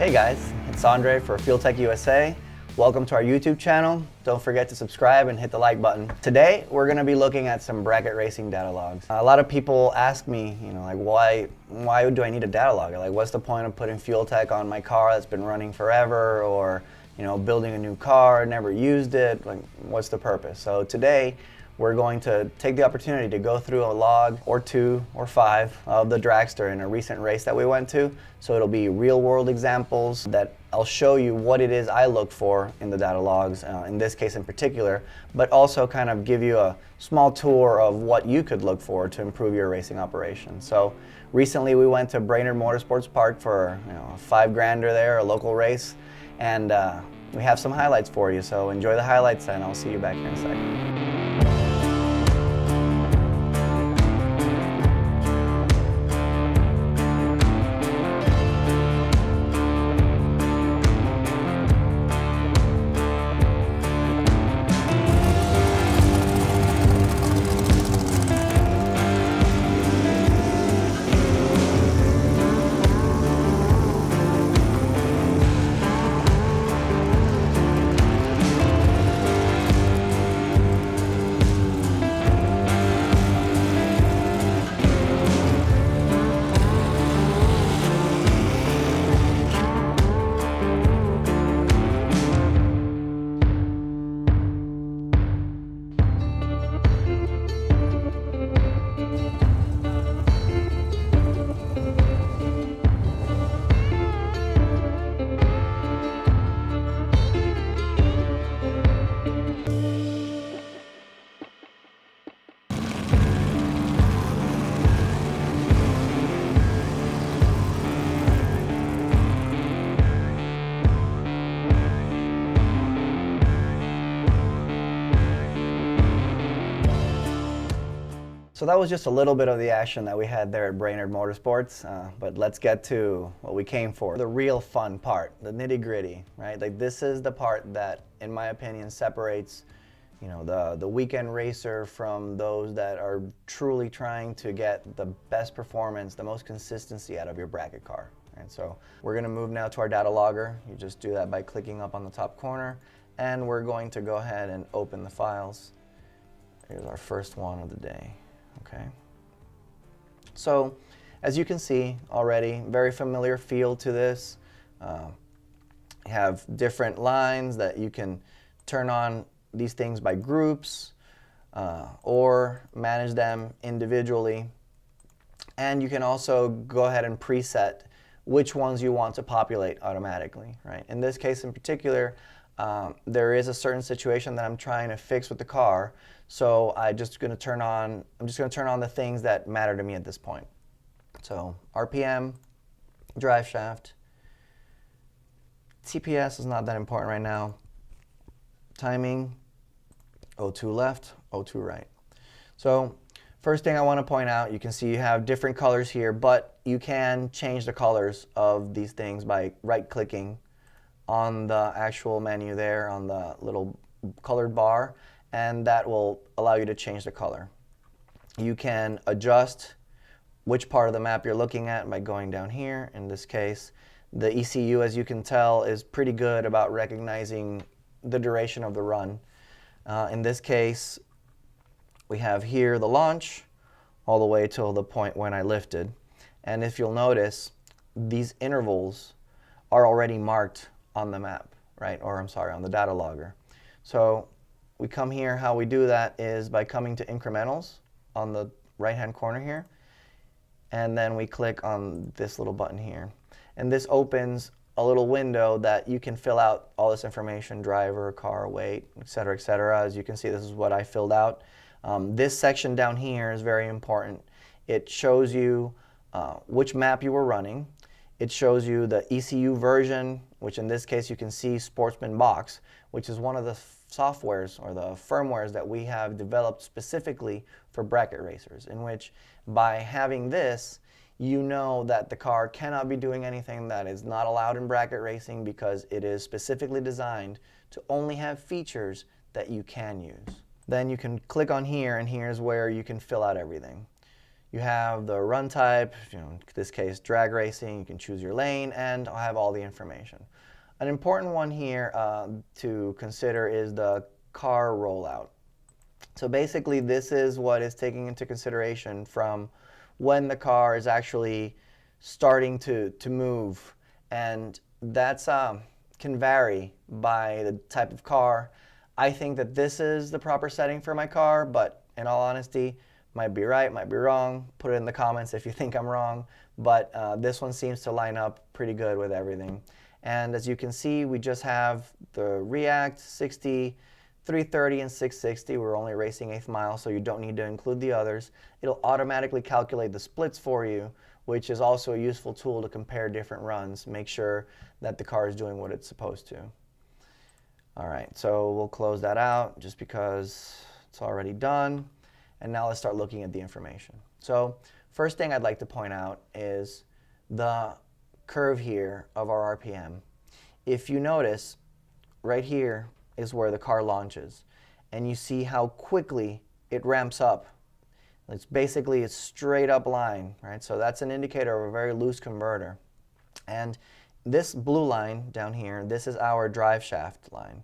Hey guys, it's Andre for FuelTech USA. Welcome to our YouTube channel. Don't forget to subscribe and hit the like button. Today, we're going to be looking at some bracket racing data logs. A lot of people ask me, like, why do I need a data logger? Like, what's the point of putting FuelTech on my car that's been running forever, or, building a new car, never used it? Like, what's the purpose? So today, we're going to take the opportunity to go through a log or 2 or 5 of the dragster in a recent race that we went to. So it'll be real world examples that I'll show you what it is I look for in the data logs, in this case in particular, but also kind of give you a small tour of what you could look for to improve your racing operation. So recently we went to Brainerd Motorsports Park for a $5,000 there, a local race, and we have some highlights for you. So enjoy the highlights and I'll see you back here in a second. So that was just a little bit of the action that we had there at Brainerd Motorsports, but let's get to what we came for. The real fun part, the nitty-gritty, right? Like, this is the part that, in my opinion, separates the weekend racer from those that are truly trying to get the best performance, the most consistency out of your bracket car. And so we're going to move now to our data logger. You just do that by clicking up on the top corner, and we're going to go ahead and open the files. Here's our first one of the day. Okay. So, as you can see already, very familiar feel to this. You have different lines that you can turn on these things by groups or manage them individually. And you can also go ahead and preset which ones you want to populate automatically, right? In this case in particular, there is a certain situation that I'm trying to fix with the car, so I'm just going to turn on the things that matter to me at this point. So RPM, driveshaft, TPS is not that important right now. Timing, O2 left, O2 right. So first thing I want to point out, you can see you have different colors here, but you can change the colors of these things by right-clicking on the actual menu there on the little colored bar, and that will allow you to change the color. You can adjust which part of the map you're looking at by going down here. In this case, the ECU, as you can tell, is pretty good about recognizing the duration of the run. In this case, we have here the launch all the way till the point when I lifted. And if you'll notice, these intervals are already marked on the map, right? Or I'm sorry, on the data logger. So we come here, how we do that is by coming to incrementals on the right-hand corner here, and then we click on this little button here. And this opens a little window that you can fill out all this information, driver, car, weight, etc., etc. As you can see, this is what I filled out. This section down here is very important. It shows you which map you were running. It shows you the ECU version, which in this case you can see Sportsman Box, which is one of the softwares or the firmwares that we have developed specifically for bracket racers, in which by having this, you know that the car cannot be doing anything that is not allowed in bracket racing, because it is specifically designed to only have features that you can use. Then you can click on here, and here's where you can fill out everything. You have the run type, in this case drag racing, you can choose your lane, and I'll have all the information. An important one here to consider is the car rollout. So basically this is what is taking into consideration from when the car is actually starting to move, and that's can vary by the type of car. I think that this is the proper setting for my car, but in all honesty, might be right, might be wrong. Put it in the comments if you think I'm wrong, but this one seems to line up pretty good with everything. And as you can see, we just have the React 60, 330 and 660. We're only racing 1/8 mile, so you don't need to include the others. It'll automatically calculate the splits for you, which is also a useful tool to compare different runs. Make sure that the car is doing what it's supposed to. All right, so we'll close that out just because it's already done. And now let's start looking at the information. So first thing I'd like to point out is the curve here of our RPM. If you notice, right here is where the car launches. And you see how quickly it ramps up. It's basically a straight up line, right? So that's an indicator of a very loose converter. And this blue line down here, this is our drive shaft line.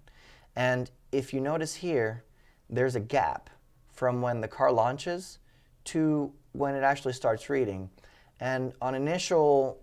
And if you notice here, there's a gap from when the car launches to when it actually starts reading. And on initial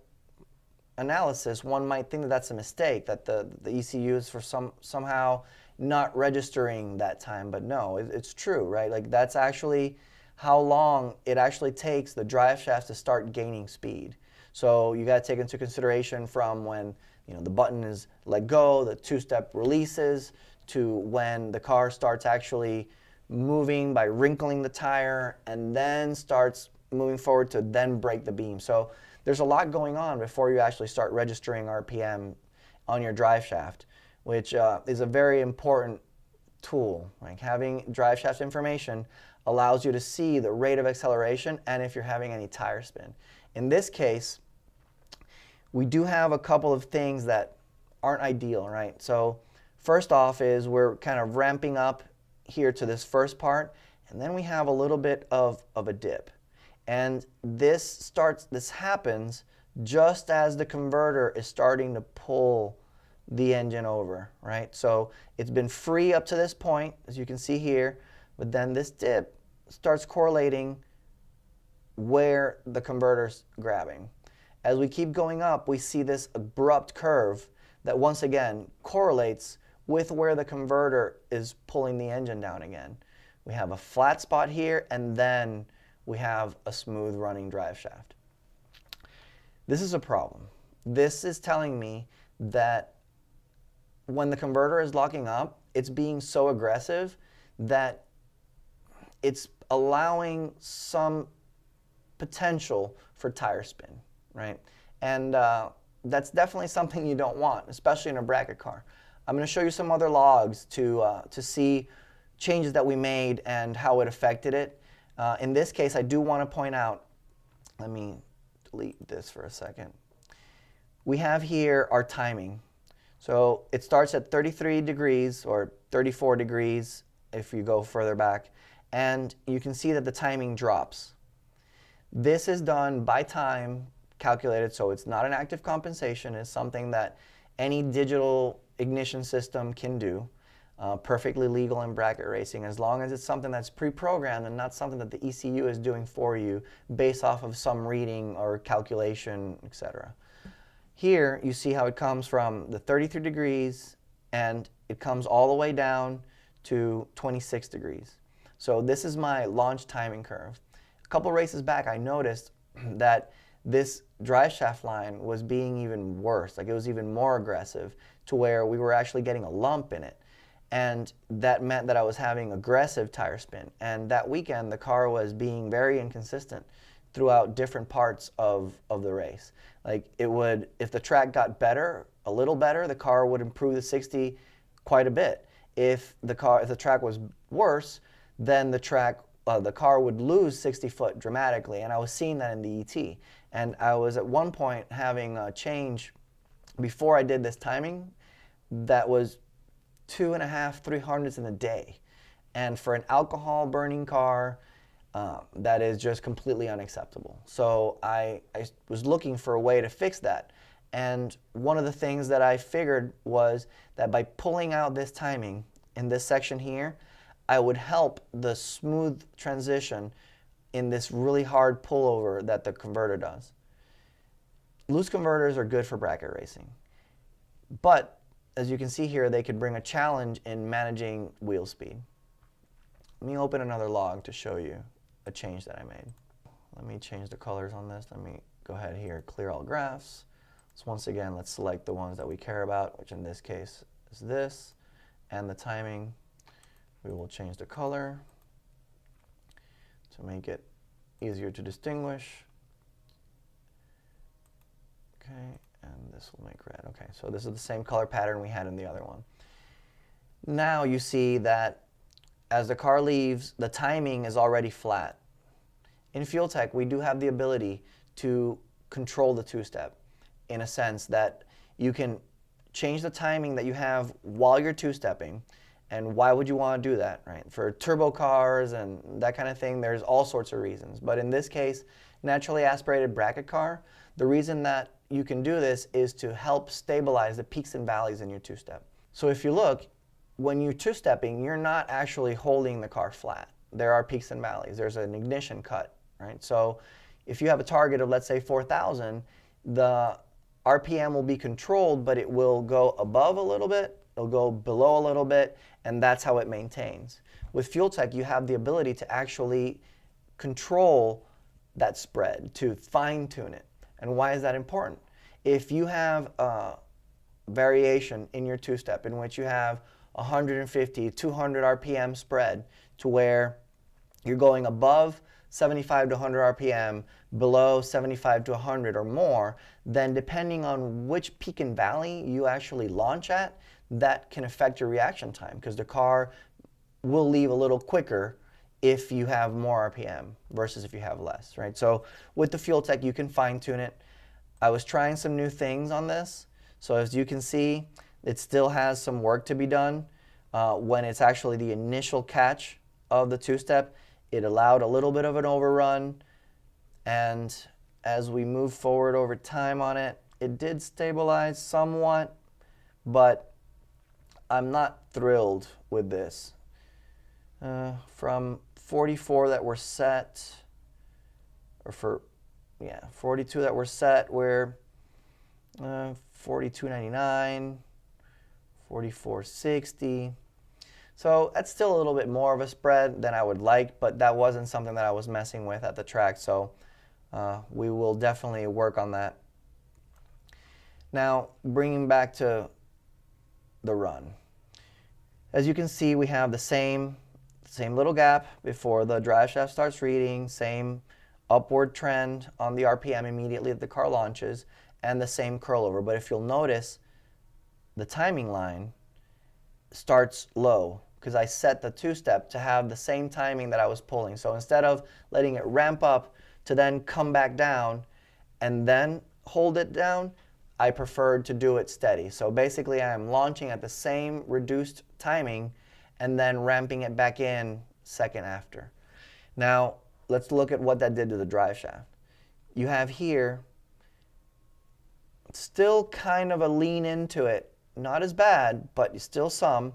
analysis, one might think that that's a mistake, that the ECU is for somehow not registering that time, but no, it's true, right? Like that's actually how long it actually takes the drive shaft to start gaining speed. So you got to take into consideration from when the button is let go, the two-step releases, to when the car starts actually moving by wrinkling the tire and then starts moving forward to then break the beam. So there's a lot going on before you actually start registering RPM on your drive shaft, which is a very important tool. Like having drive shaft information allows you to see the rate of acceleration and if you're having any tire spin. In this case, we do have a couple of things that aren't ideal, right? So first off is we're kind of ramping up here to this first part, and then we have a little bit of a dip. And this happens just as the converter is starting to pull the engine over, right? So it's been free up to this point, as you can see here, but then this dip starts correlating where the converter's grabbing. As we keep going up, we see this abrupt curve that once again correlates with where the converter is pulling the engine down again. We have a flat spot here, and then we have a smooth running drive shaft. This is a problem. This is telling me that when the converter is locking up, it's being so aggressive that it's allowing some potential for tire spin, right? And that's definitely something you don't want, especially in a bracket car. I'm going to show you some other logs to see changes that we made and how it affected it. In this case, I do want to point out, let me delete this for a second. We have here our timing. So it starts at 33 degrees or 34 degrees if you go further back, and you can see that the timing drops. This is done by time calculated, so it's not an active compensation. It's something that any digital ignition system can do. Perfectly legal in bracket racing as long as it's something that's pre-programmed and not something that the ECU is doing for you based off of some reading or calculation, etc. Here you see how it comes from the 33 degrees and it comes all the way down to 26 degrees. So this is my launch timing curve. A couple races back I noticed that this drive shaft line was being even worse, like it was even more aggressive to where we were actually getting a lump in it. And that meant that I was having aggressive tire spin. And that weekend, the car was being very inconsistent throughout different parts of the race. Like it would, if the track got better, a little better, the car would improve the 60 quite a bit. If the track was worse, then the car would lose 60 foot dramatically. And I was seeing that in the ET. And I was at one point having a change before I did this timing that was 2.5, 300ths in a day. And for an alcohol burning car, that is just completely unacceptable. So I was looking for a way to fix that. And one of the things that I figured was that by pulling out this timing in this section here, I would help the smooth transition in this really hard pullover that the converter does. Loose converters are good for bracket racing, but as you can see here, they could bring a challenge in managing wheel speed. Let me open another log to show you a change that I made. Let me change the colors on this. Let me go ahead here, clear all graphs. So once again, let's select the ones that we care about, which in this case is this, and the timing. We will change the color to make it easier to distinguish. Okay, and this will make red. Okay, so this is the same color pattern we had in the other one. Now you see that as the car leaves, the timing is already flat. In FuelTech, we do have the ability to control the two-step in a sense that you can change the timing that you have while you're two-stepping. And why would you want to do that, right? For turbo cars and that kind of thing, there's all sorts of reasons. But in this case, naturally aspirated bracket car, the reason that you can do this is to help stabilize the peaks and valleys in your two-step. So if you look, when you're two-stepping, you're not actually holding the car flat. There are peaks and valleys. There's an ignition cut, right? So if you have a target of, let's say, 4,000, the RPM will be controlled, but it will go above a little bit, it'll go below a little bit, and that's how it maintains. With FuelTech, you have the ability to actually control that spread, to fine-tune it. And why is that important? If you have a variation in your two-step in which you have 150, 200 RPM spread to where you're going above 75 to 100 RPM, below 75 to 100 or more, then depending on which peak and valley you actually launch at, that can affect your reaction time because the car will leave a little quicker if you have more RPM versus if you have less, right? So with the FuelTech, you can fine tune it. I was trying some new things on this. So as you can see, it still has some work to be done. When it's actually the initial catch of the two-step, it allowed a little bit of an overrun. And as we move forward over time on it, it did stabilize somewhat, but I'm not thrilled with this. From 44 that were set, or for, yeah, 42 that were set, we're 42.99, 44.60. So that's still a little bit more of a spread than I would like, but that wasn't something that I was messing with at the track, so we will definitely work on that. Now, bringing back to the run. As you can see, we have the same little gap before the drive shaft starts reading, same upward trend on the RPM immediately that the car launches, and the same curl over. But if you'll notice, the timing line starts low because I set the two-step to have the same timing that I was pulling. So instead of letting it ramp up to then come back down and then hold it down, I preferred to do it steady. So basically I am launching at the same reduced timing and then ramping it back in second after. Now let's look at what that did to the drive shaft. You have here still kind of a lean into it. Not as bad, but still some.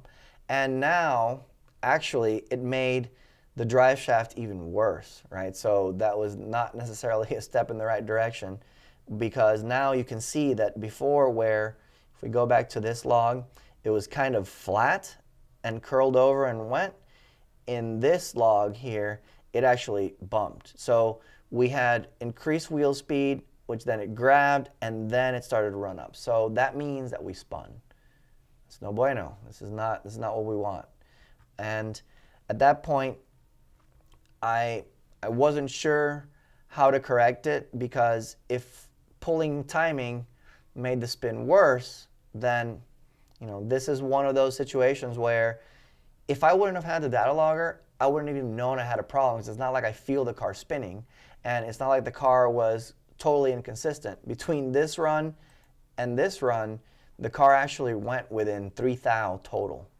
And now, actually, it made the drive shaft even worse, right? So that was not necessarily a step in the right direction because now you can see that before where, if we go back to this log, it was kind of flat and curled over and went. In this log here, it actually bumped. So we had increased wheel speed, which then it grabbed, and then it started to run up. So that means that we spun. It's no bueno. This is not what we want. And at that point, I wasn't sure how to correct it because if pulling timing made the spin worse, then this is one of those situations where if I wouldn't have had the datalogger, I wouldn't even known I had a problem because it's not like I feel the car spinning, and it's not like the car was totally inconsistent. Between this run and this run, the car actually went within 3 thou total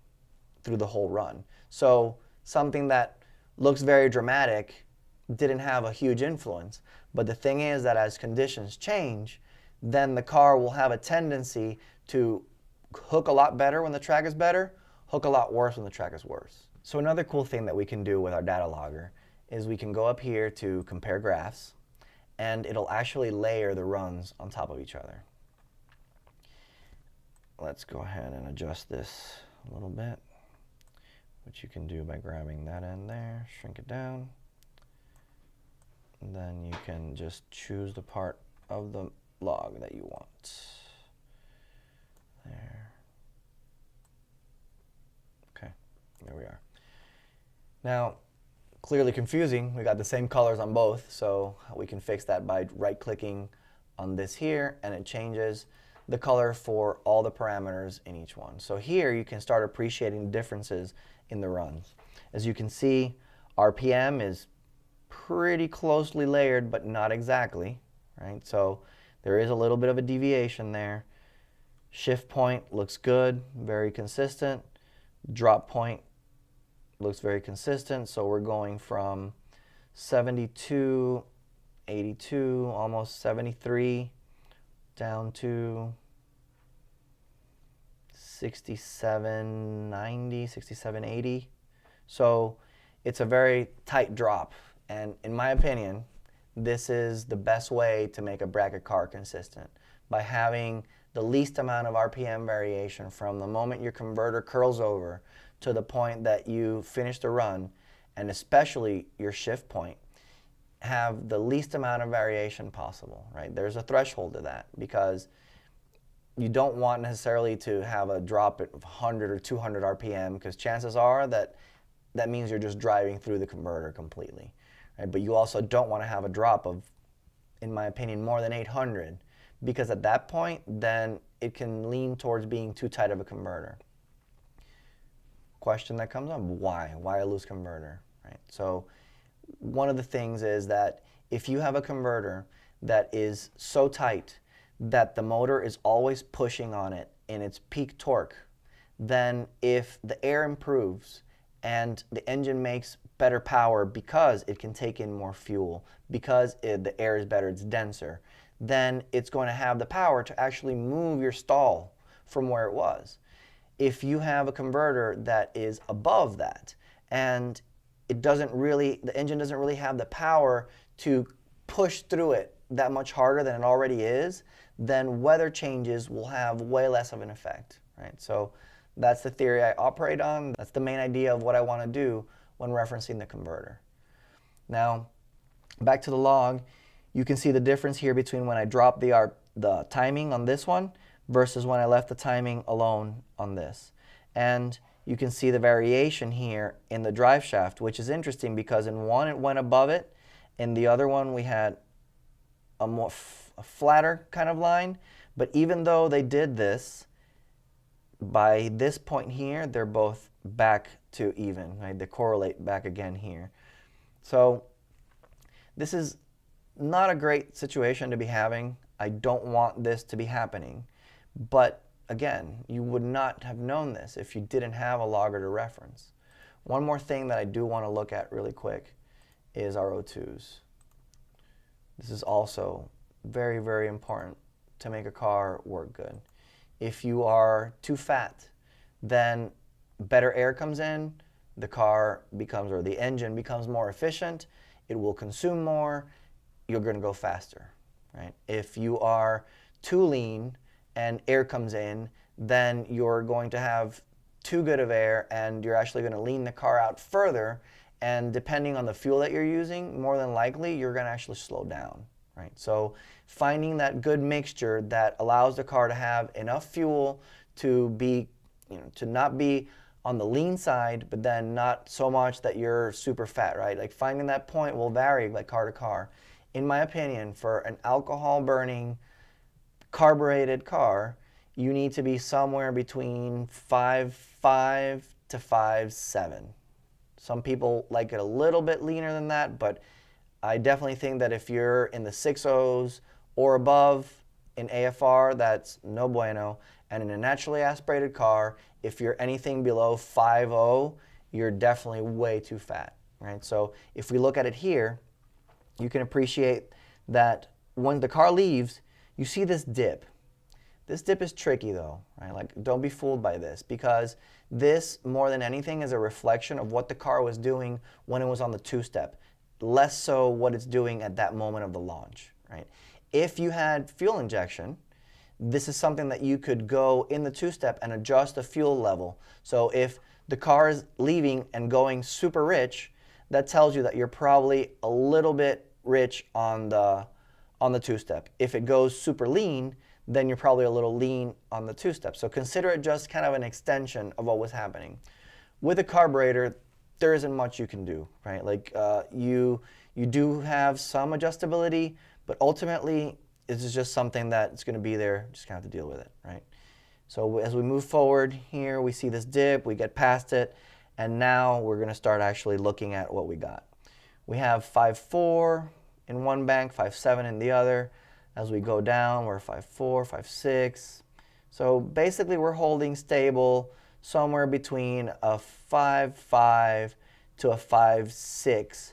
through the whole run. So something that looks very dramatic didn't have a huge influence. But the thing is that as conditions change, then the car will have a tendency to hook a lot better when the track is better, hook a lot worse when the track is worse. So another cool thing that we can do with our data logger is we can go up here to compare graphs, and it'll actually layer the runs on top of each other. Let's go ahead and adjust this a little bit, which you can do by grabbing that end there, shrink it down, and then you can just choose the part of the log that you want. There. Okay, there we are. Now, clearly confusing. We got the same colors on both, so we can fix that by right-clicking on this here, and it changes the color for all the parameters in each one. So here you can start appreciating differences in the runs. As you can see, RPM is pretty closely layered, but not exactly, right? So there is a little bit of a deviation there. Shift point looks good, very consistent. Drop point looks very consistent. So we're going from 72, 82, almost 73, down to 67, 90, 67, 80. So it's a very tight drop. And in my opinion, this is the best way to make a bracket car consistent, by having the least amount of RPM variation from the moment your converter curls over to the point that you finish the run, and especially your shift point, have the least amount of variation possible, right? There's a threshold to that, because you don't want necessarily to have a drop at 100 or 200 RPM, because chances are that that means you're just driving through the converter completely, right? But you also don't want to have a drop of, in my opinion, more than 800, because at that point, then it can lean towards being too tight of a converter. Question that comes up, why? Why a loose converter, right? So one of the things is that if you have a converter that is so tight that the motor is always pushing on it in its peak torque, then if the air improves and the engine makes better power because it can take in more fuel, because the air is better, it's denser, then it's going to have the power to actually move your stall from where it was. If you have a converter that is above that, and it doesn't really, the engine doesn't really have the power to push through it that much harder than it already is, then weather changes will have way less of an effect, right? So that's the theory I operate on. That's the main idea of what I want to do when referencing the converter. Now, back to the log, you can see the difference here between when I dropped the timing on this one versus when I left the timing alone on this. And you can see the variation here in the drive shaft, which is interesting because in one it went above it, in the other one we had a more flatter kind of line. But even though they did this, by this point here, they're both back to even, right? They correlate back again here. So this is not a great situation to be having. I don't want this to be happening. But again, you would not have known this if you didn't have a logger to reference. One more thing that I do want to look at really quick is our O2s. This is also very, very important to make a car work good. If you are too fat, then better air comes in, the car becomes, or the engine becomes more efficient, it will consume more, you're going to go faster, right? If you are too lean and air comes in, then you're going to have too good of air and you're actually going to lean the car out further, and depending on the fuel that you're using, more than likely you're going to actually slow down, right? So finding that good mixture that allows the car to have enough fuel to be, to not be on the lean side, but then not so much that you're super fat, right? Like finding that point will vary like car to car. In my opinion, for an alcohol burning carbureted car, you need to be somewhere between 5.5 to 5.7. Some people like it a little bit leaner than that, but I definitely think that if you're in the 6.0s or above in AFR, that's no bueno. And in a naturally aspirated car, if you're anything below 5.0, you're definitely way too fat, right? So if we look at it here, you can appreciate that when the car leaves, you see this dip. This dip is tricky though, right? Like, don't be fooled by this, because this, more than anything, is a reflection of what the car was doing when it was on the two-step, less so what it's doing at that moment of the launch, right? If you had fuel injection, this is something that you could go in the two-step and adjust the fuel level. So if the car is leaving and going super rich, that tells you that you're probably a little bit rich on the two-step. If it goes super lean, then you're probably a little lean on the two-step. So consider it just kind of an extension of what was happening. With a carburetor, there isn't much you can do, right? Like you do have some adjustability, but ultimately this is just something that's going to be there. Just gonna have to deal with it, right? So as we move forward here, we see this dip, we get past it, and now we're going to start actually looking at what we got. We have 5.4 in one bank, 5.7 in the other. As we go down, we're 5.4, 5.6. So basically we're holding stable somewhere between a 5.5 to a 5.6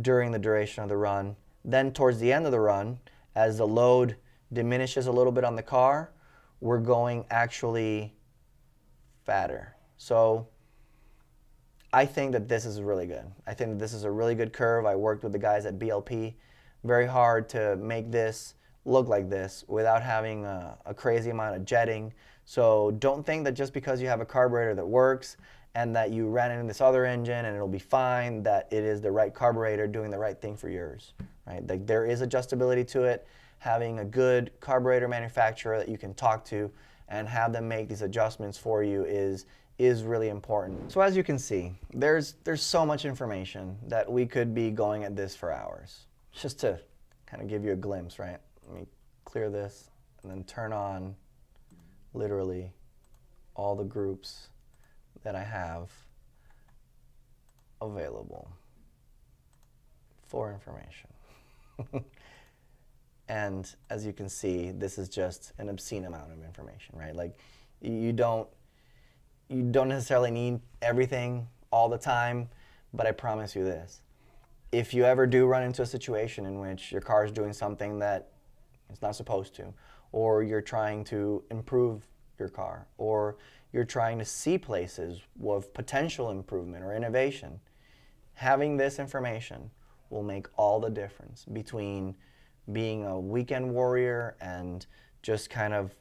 during the duration of the run. Then towards the end of the run, as the load diminishes a little bit on the car, we're going actually fatter. So I think that this is really good. I think that this is a really good curve. I worked with the guys at BLP very hard to make this look like this without having a crazy amount of jetting. So don't think that just because you have a carburetor that works and that you ran it in this other engine and it'll be fine, that it is the right carburetor doing the right thing for yours, right? Like, there is adjustability to it. Having a good carburetor manufacturer that you can talk to and have them make these adjustments for you is really important. So as you can see, there's so much information that we could be going at this for hours. Just to kind of give you a glimpse, right? Let me clear this and then turn on literally all the groups that I have available for information. And as you can see, this is just an obscene amount of information, right? Like, you don't necessarily need everything all the time, but I promise you this. If you ever do run into a situation in which your car is doing something that it's not supposed to, or you're trying to improve your car, or you're trying to see places with potential improvement or innovation, having this information will make all the difference between being a weekend warrior and just kind of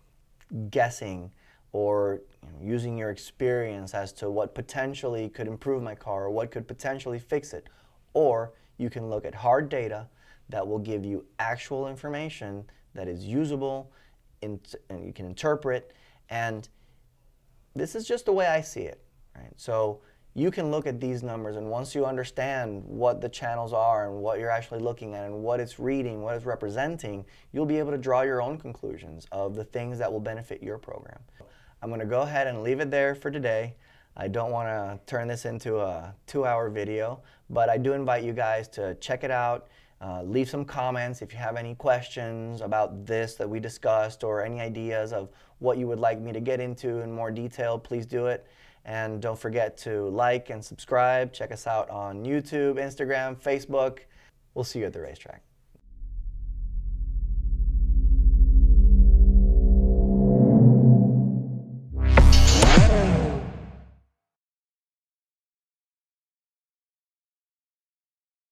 guessing or using your experience as to what potentially could improve my car or what could potentially fix it. Or you can look at hard data that will give you actual information that is usable and you can interpret. And this is just the way I see it, right? So you can look at these numbers, and once you understand what the channels are and what you're actually looking at and what it's reading, what it's representing, you'll be able to draw your own conclusions of the things that will benefit your program. I'm going to go ahead and leave it there for today. I don't want to turn this into a 2-hour video, but I do invite you guys to check it out. Leave some comments if you have any questions about this that we discussed, or any ideas of what you would like me to get into in more detail. Please do it. And don't forget to like and subscribe. Check us out on YouTube, Instagram, Facebook. We'll see you at the racetrack.